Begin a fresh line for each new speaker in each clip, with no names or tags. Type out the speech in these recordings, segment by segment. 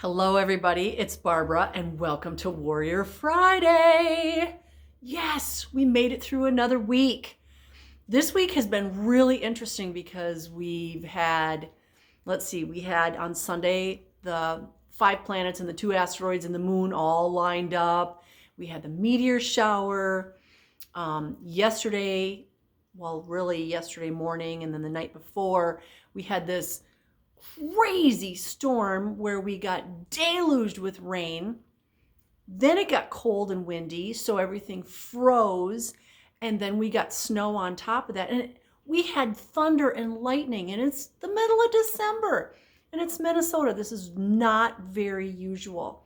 Hello, everybody. It's Barbara, and welcome to Warrior Friday. Yes, we made it through another week. This week has been really interesting because we had on Sunday the 5 planets and the 2 asteroids and the moon all lined up. We had the meteor shower. Yesterday morning and then the night before, we had this crazy storm where we got deluged with rain. Then it got cold and windy, so everything froze, and then we got snow on top of that. And we had thunder and lightning, and it's the middle of December, and it's Minnesota. This is not very usual,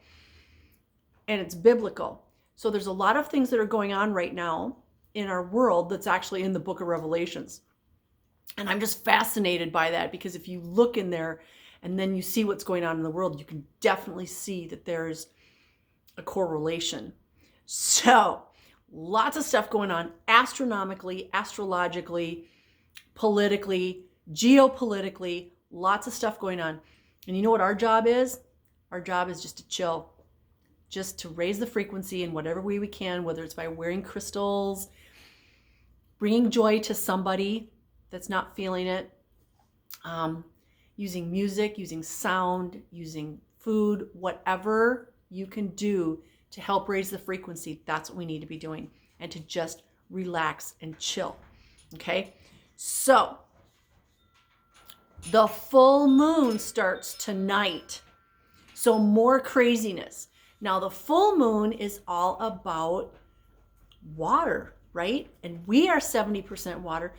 and it's biblical. So there's a lot of things that are going on right now in our world that's actually in the book of Revelations. And I'm just fascinated by that, because if you look in there and then you see what's going on in the world, you can definitely see that there's a correlation. So lots of stuff going on astronomically, astrologically, politically, geopolitically, lots of stuff going on. And you know what our job is? Our job is just to chill, just to raise the frequency in whatever way we can, whether it's by wearing crystals, bringing joy to somebody that's not feeling it, using music, using sound, using food, whatever you can do to help raise the frequency. That's what we need to be doing, and to just relax and chill. Okay, so the full moon starts tonight, so more craziness. Now the full moon is all about water, right? And we are 70% water.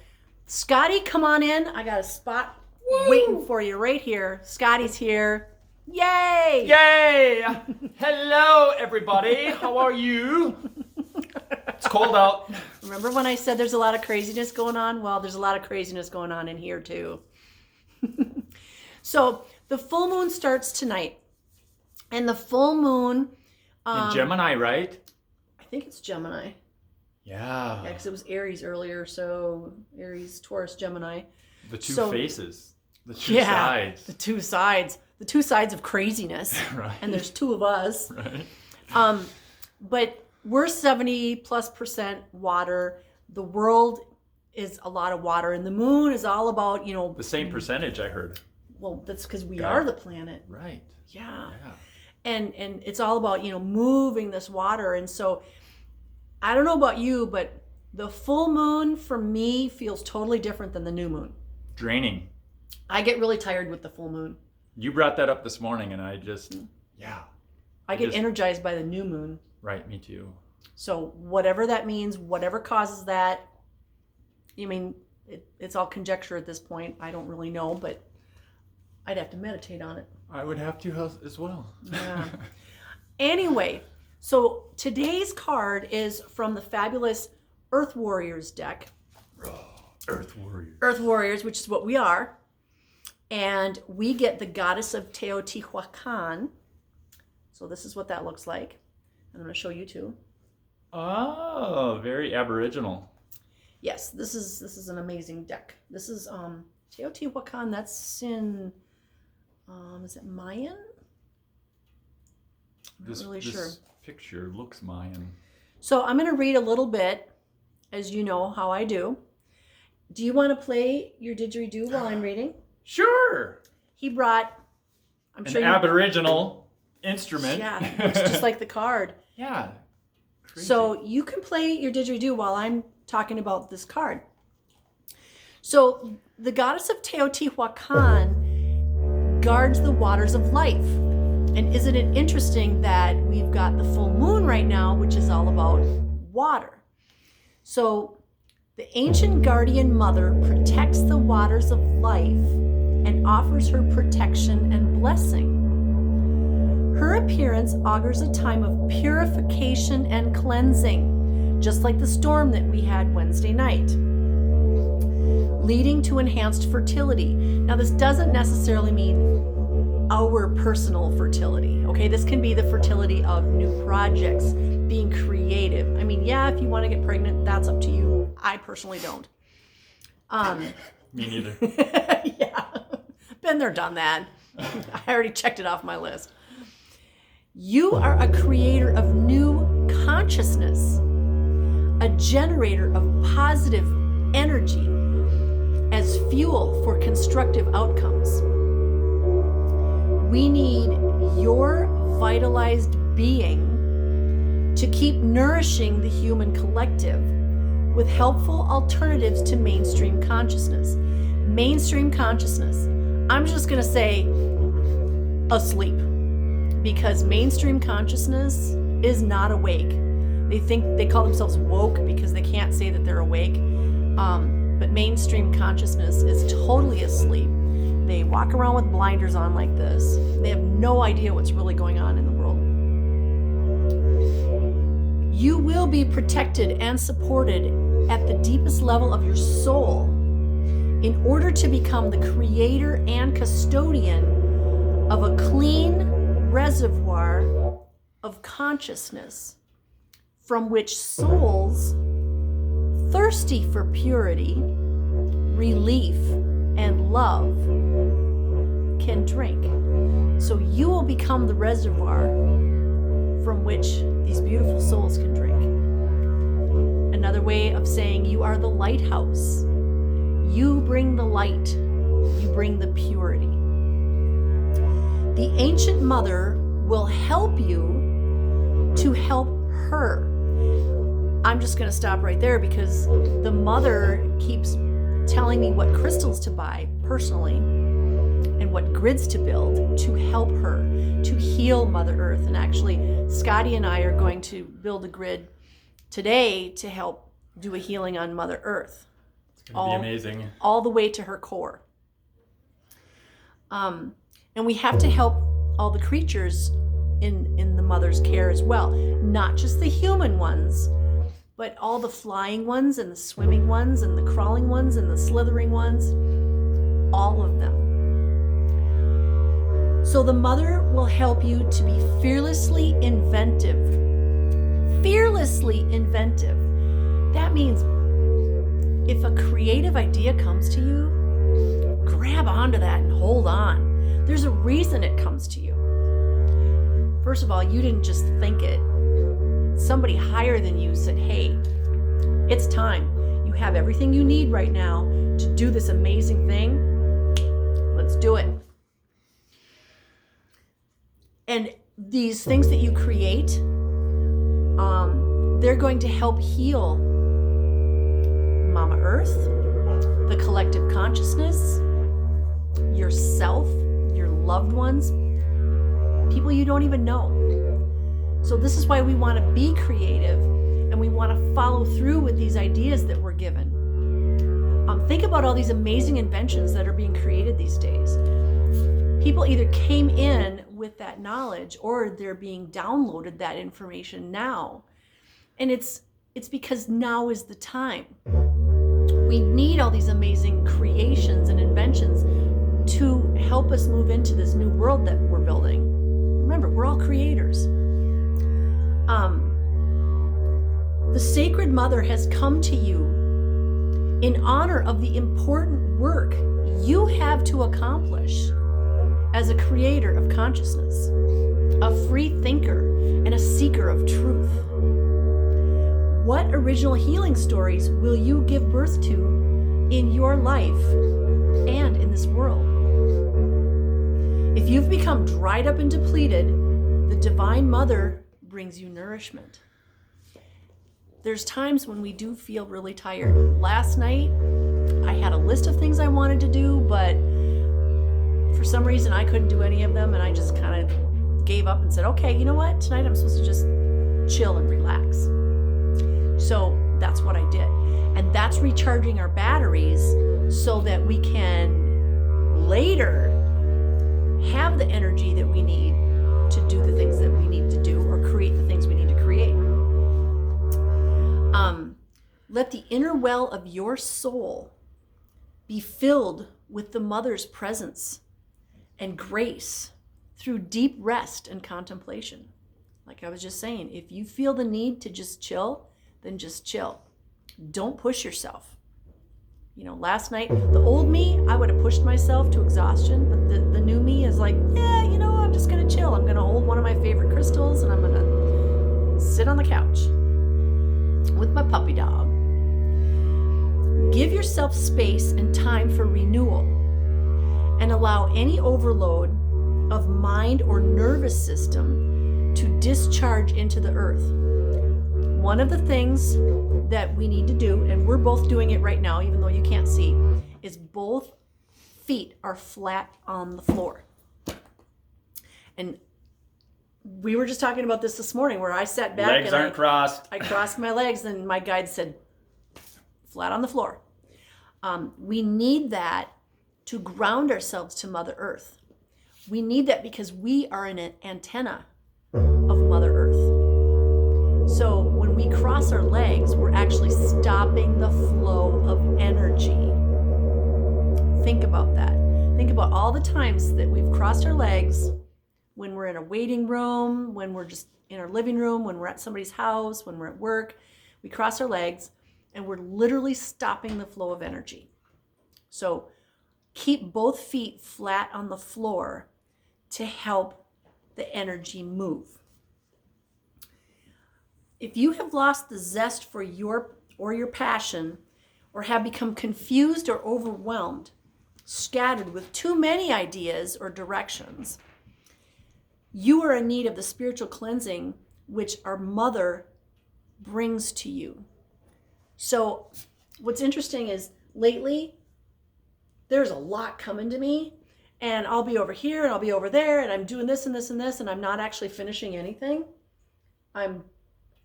Scotty, come on in. I got a spot waiting for you right here. Scotty's here. Yay!
Yay! Hello, everybody. How are you? It's cold out.
Remember when I said there's a lot of craziness going on? Well, there's a lot of craziness going on in here too. So the full moon starts tonight. And the full moon...
in Gemini, right?
I think it's Gemini.
Yeah.
Yeah, because it was Aries earlier, so Aries, Taurus, Gemini.
The two faces. The two sides.
The two sides. The 2 sides of craziness.
Right.
And there's 2 of us.
Right.
But we're 70+% water. The world is a lot of water, and the moon is all about,
the same percentage, I heard.
Well, that's because we are the planet.
Right.
Yeah. And it's all about, moving this water. And so I don't know about you, but the full moon for me feels totally different than the new moon.
Draining.
I get really tired with the full moon.
You brought that up this morning, and I just,
I get energized by the new moon.
Right, me too.
So whatever that means, whatever causes that, it's all conjecture at this point. I don't really know, but I'd have to meditate on it.
I would have to as well.
Yeah. Anyway, so today's card is from the fabulous Earth Warriors deck.
Earth Warriors.
Earth Warriors, which is what we are. And we get the goddess of Teotihuacan. So this is what that looks like. I'm going to show you too.
Oh, very Aboriginal.
Yes, this is an amazing deck. This is Teotihuacan. That's in, is it Mayan? I'm not really sure.
This picture looks Mayan.
So I'm going to read a little bit, as you know how I do. Do you want to play your didgeridoo while I'm reading?
Sure.
He brought,
an Aboriginal instrument.
Yeah, it looks just like the card.
Yeah. Crazy.
So you can play your didgeridoo while I'm talking about this card. So the goddess of Teotihuacan guards the waters of life. And isn't it interesting that we've got the full moon right now, which is all about water. So the ancient guardian mother protects the waters of life and offers her protection and blessing. Her appearance augurs a time of purification and cleansing, just like the storm that we had Wednesday night, leading to enhanced fertility. Now, this doesn't necessarily mean our personal fertility, okay? This can be the fertility of new projects, being creative. I mean, yeah, if you want to get pregnant, that's up to you. I personally don't.
Me neither.
Yeah. Been there, done that. I already checked it off my list. You are a creator of new consciousness, a generator of positive energy as fuel for constructive outcomes. We need your vitalized being to keep nourishing the human collective with helpful alternatives to mainstream consciousness. Mainstream consciousness, I'm just going to say asleep, because mainstream consciousness is not awake. They think they call themselves woke because they can't say that they're awake. But mainstream consciousness is totally asleep. They walk around with blinders on like this. They have no idea what's really going on in the world. You will be protected and supported at the deepest level of your soul in order to become the creator and custodian of a clean reservoir of consciousness from which souls thirsty for purity, relief, and love can drink. So you will become the reservoir from which these beautiful souls can drink. Another way of saying you are the lighthouse. You bring the light. You bring the purity. The ancient mother will help you to help her. I'm just going to stop right there because the mother keeps telling me what crystals to buy personally and what grids to build to help her, to heal Mother Earth. And actually, Scotty and I are going to build a grid today to help do a healing on Mother Earth.
It's going to be amazing.
All the way to her core. And we have to help all the creatures in the mother's care as well. Not just the human ones, but all the flying ones and the swimming ones and the crawling ones and the slithering ones. All of them. So the mother will help you to be fearlessly inventive. Fearlessly inventive. That means if a creative idea comes to you, grab onto that and hold on. There's a reason it comes to you. First of all, you didn't just think it. Somebody higher than you said, hey, it's time. You have everything you need right now to do this amazing thing. Let's do it. And these things that you create, they're going to help heal Mama Earth, the collective consciousness, yourself, your loved ones, people you don't even know. So this is why we want to be creative and we want to follow through with these ideas that we're given. Think about all these amazing inventions that are being created these days. People either came in with that knowledge or they're being downloaded that information now. And it's because now is the time. We need all these amazing creations and inventions to help us move into this new world that we're building. Remember, we're all creators. The Sacred Mother has come to you in honor of the important work you have to accomplish as a creator of consciousness, a free thinker, and a seeker of truth. What original healing stories will you give birth to in your life and in this world? If you've become dried up and depleted, the Divine Mother brings you nourishment. There's times when we do feel really tired. Last night, I had a list of things I wanted to do, but for some reason I couldn't do any of them, and I just kind of gave up and said, okay, you know what? Tonight I'm supposed to just chill and relax. So that's what I did. And that's recharging our batteries so that we can later have the energy that we need to do the things that we need to do or create the things we need to create. Let the inner well of your soul be filled with the Mother's presence and grace through deep rest and contemplation. Like I was just saying, if you feel the need to just chill, then just chill. Don't push yourself. You know, last night, the old me, I would have pushed myself to exhaustion, but the new me is like, yeah, you know, I'm just going to chill. I'm going to hold one of my favorite crystals. crystals and I'm gonna sit on the couch with my puppy dog. Give yourself space and time for renewal and allow any overload of mind or nervous system to discharge into the earth. One of the things that we need to do, and we're both doing it right now, even though you can't see, is both feet are flat on the floor. And we were just talking about this morning where I sat back
Legs
and
aren't crossed.
I crossed my legs and my guide said, flat on the floor. We need that to ground ourselves to Mother Earth. We need that because we are an antenna of Mother Earth. So when we cross our legs, we're actually stopping the flow of energy. Think about that. Think about all the times that we've crossed our legs when we're in a waiting room, when we're just in our living room, when we're at somebody's house, when we're at work. We cross our legs and we're literally stopping the flow of energy. So keep both feet flat on the floor to help the energy move. If you have lost the zest for your passion, or have become confused or overwhelmed, scattered with too many ideas or directions, you are in need of the spiritual cleansing which our mother brings to you. So what's interesting is lately there's a lot coming to me, and I'll be over here and I'll be over there and I'm doing this and this and this, and I'm not actually finishing anything. I'm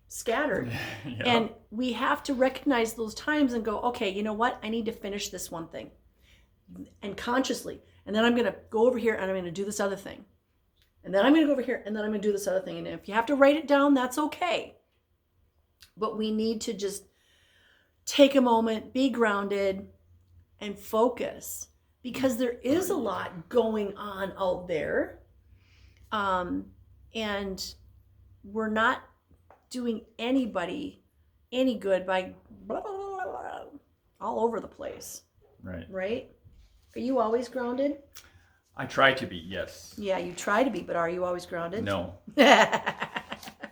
scattered. Yeah. And we have to recognize those times and go, okay, you know what? I need to finish this one thing, and consciously. And then I'm going to go over here and I'm going to do this other thing. And then I'm going to go over here and then I'm going to do this other thing. And if you have to write it down, that's okay. But we need to just take a moment, be grounded, and focus, because there is a lot going on out there. And we're not doing anybody any good by blah, blah, blah, blah, all over the place. Right? Are you always grounded?
I try to be, yes.
Yeah, you try to be, but are you always grounded?
No.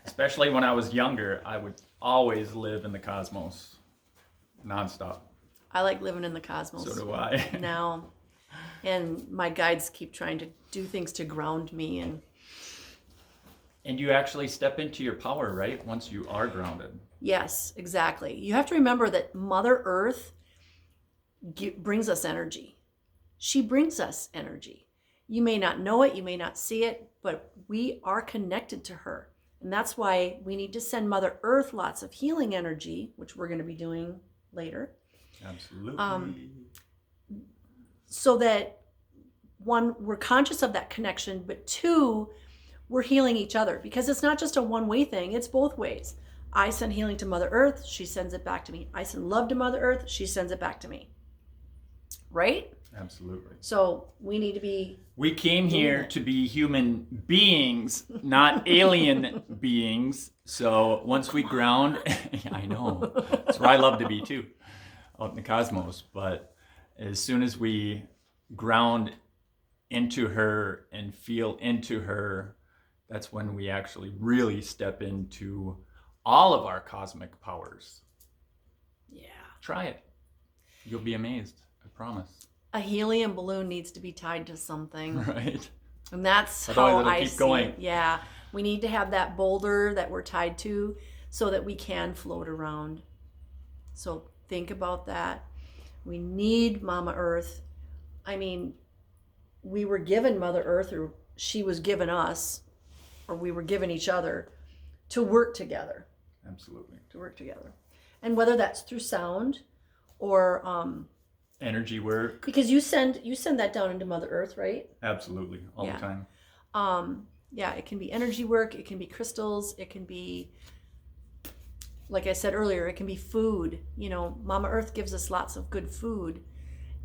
Especially when I was younger, I would always live in the cosmos, nonstop.
I like living in the cosmos.
So do I.
Now, and my guides keep trying to do things to ground me. And
you actually step into your power, right? Once you are grounded.
Yes, exactly. You have to remember that Mother Earth brings us energy. She brings us energy. You may not know it, you may not see it, but we are connected to her. And that's why we need to send Mother Earth lots of healing energy, which we're going to be doing later.
Absolutely.
So that, one, we're conscious of that connection, but two, we're healing each other, because it's not just a one-way thing, it's both ways. I send healing to Mother Earth, she sends it back to me. I send love to Mother Earth, she sends it back to me. Right?
Absolutely.
So we need to be...
We came here to be human beings, not alien beings. So once we ground, I know, that's where I love to be too, out in the cosmos. But as soon as we ground into her and feel into her, that's when we actually really step into all of our cosmic powers.
Yeah.
Try it. You'll be amazed. I promise.
A helium balloon needs to be tied to something.
Right.
And that's how I see it. Yeah. We need to have that boulder that we're tied to so that we can float around. So think about that. We need Mama Earth. I mean, we were given Mother Earth, or she was given us, or we were given each other to work together.
Absolutely.
To work together. And whether that's through sound or
energy work.
Because you send that down into Mother Earth, right?
Absolutely. All the time.
Yeah, it can be energy work, it can be crystals, it can be, like I said earlier, it can be food. You know, Mama Earth gives us lots of good food.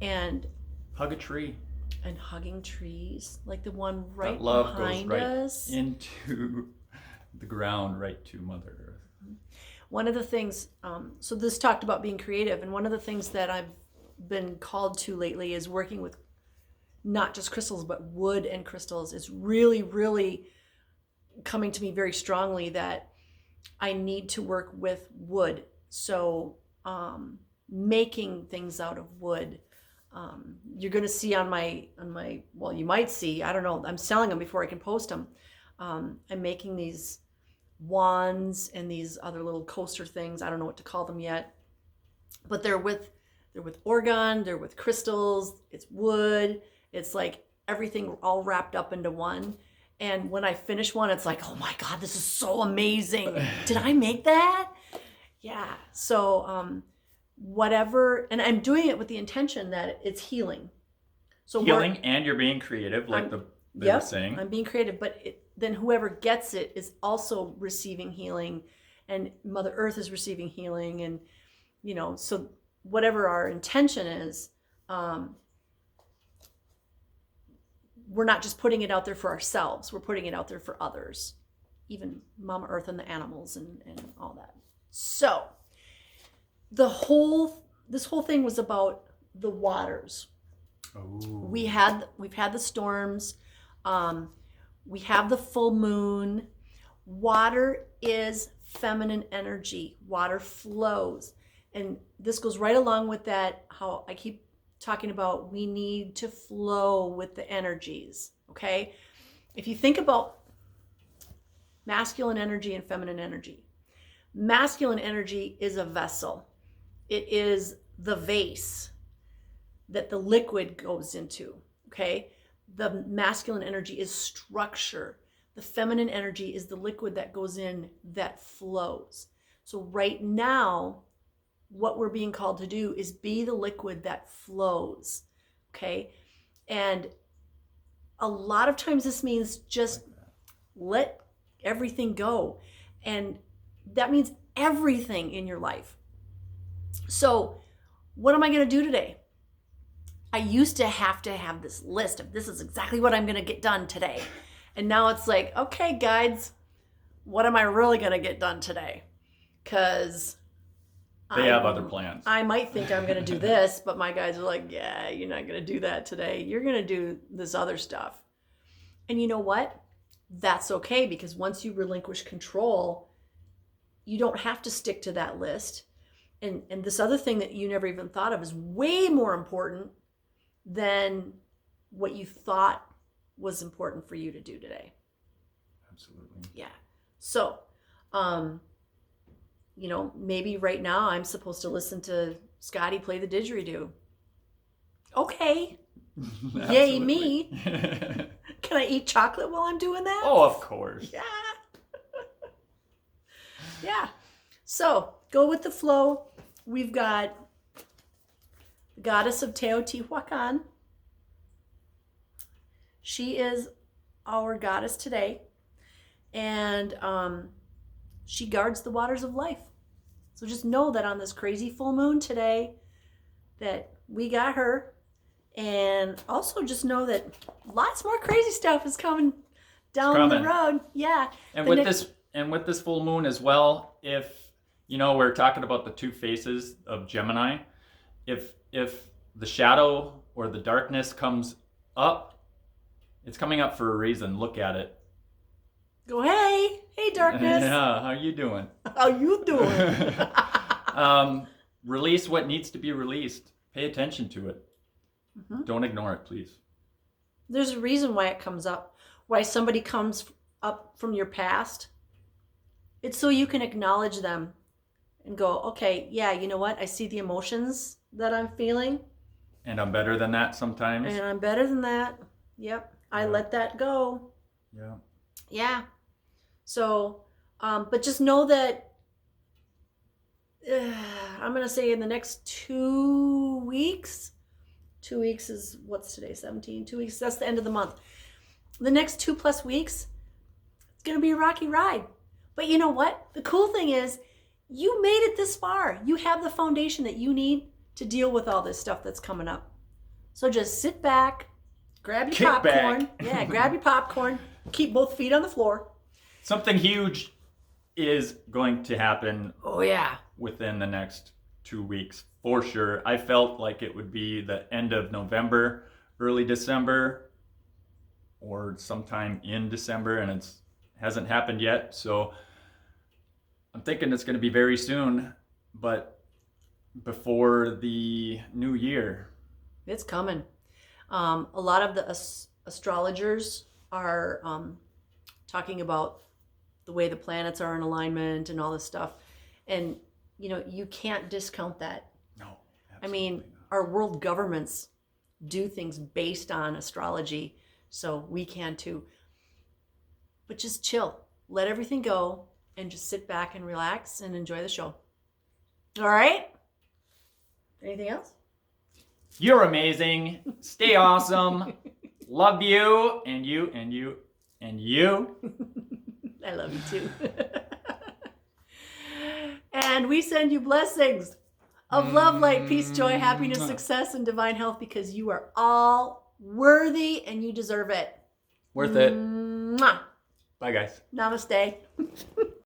And
hug a tree.
And hugging trees, like the one right
that love
behind
goes right
us.
Into the ground, right to Mother Earth.
One of the things, so this talked about being creative, and one of the things that I've been called to lately is working with not just crystals, but wood and crystals. It's really, really coming to me very strongly that I need to work with wood. So making things out of wood. You're going to see on my, well, you might see, I don't know, I'm selling them before I can post them. I'm making these wands and these other little coaster things. I don't know what to call them yet, but they're with organ, they're with crystals, it's wood. It's like everything all wrapped up into one. And when I finish one, it's like, oh my God, this is so amazing. Did I make that? Yeah. So, whatever, and I'm doing it with the intention that it's healing. So
healing, and you're being creative, like they were saying.
I'm being creative, but then whoever gets it is also receiving healing, and Mother Earth is receiving healing, and so whatever our intention is, we're not just putting it out there for ourselves, we're putting it out there for others, even Mama Earth and the animals and all that. So this whole thing was about the waters.
Ooh.
We've had the storms, we have the full moon. Water is feminine energy. Water flows. And this goes right along with that, how I keep talking about we need to flow with the energies, okay? If you think about masculine energy and feminine energy, masculine energy is a vessel. It is the vase that the liquid goes into, okay? The masculine energy is structure. The feminine energy is the liquid that goes in that flows. So right now, what we're being called to do is be the liquid that flows, okay? And a lot of times this means just let everything go. And that means everything in your life. So what am I going to do today? I used to have this list of this is exactly what I'm going to get done today. And now it's like, okay, guides, what am I really going to get done today? Because
they have other plans.
I might think I'm going to do this, but my guys are like, yeah, you're not going to do that today. You're going to do this other stuff. And you know what? That's okay, because once you relinquish control, you don't have to stick to that list. And this other thing that you never even thought of is way more important than what you thought was important for you to do today.
Absolutely.
Yeah. So, maybe right now I'm supposed to listen to Scotty play the didgeridoo. Okay. Yay me. Can I eat chocolate while I'm doing that?
Oh, of course.
Yeah. Yeah. So go with the flow. We've got the goddess of Teotihuacan. She is our goddess today. And she guards the waters of life. So just know that on this crazy full moon today, that we got her. And also just know that lots more crazy stuff is coming down the road. Yeah.
And with this full moon as well, if we're talking about the two faces of Gemini, if the shadow or the darkness comes up, it's coming up for a reason. Look at it.
Go, hey darkness.
Yeah, how you doing?
How you doing?
Release what needs to be released. Pay attention to it. Mm-hmm. Don't ignore it, please.
There's a reason why it comes up. Why somebody comes up from your past. It's so you can acknowledge them and go, okay, yeah, you know what? I see the emotions that I'm feeling.
And I'm better than that sometimes.
And I'm better than that. Yep. I let that go.
Yeah.
Yeah. So, but just know that I'm going to say in the next 2 weeks, 2 weeks is, what's today, 17? 2 weeks, that's the end of the month. The next 2+ weeks, it's going to be a rocky ride. But you know what? The cool thing is you made it this far. You have the foundation that you need to deal with all this stuff that's coming up. So just sit back, grab your popcorn. Yeah, grab your popcorn. Keep both feet on the floor.
Something huge is going to happen.
Oh, yeah.
Within the next 2 weeks, for sure. I felt like it would be the end of November, early December, or sometime in December, and it's hasn't happened yet. So I'm thinking it's going to be very soon, but before the new year.
It's coming. A lot of the astrologers are talking about the way the planets are in alignment and all this stuff. And, you can't discount that.
No,
I mean, our world governments do things based on astrology, so we can too. But just chill. Let everything go and just sit back and relax and enjoy the show. All right? Anything else?
You're amazing. Stay awesome. Love you and you and you and you.
I love you too. And we send you blessings of love, light, peace, joy, happiness, success, and divine health because you are all worthy and you deserve it.
Worth it.
Mwah.
Bye, guys.
Namaste.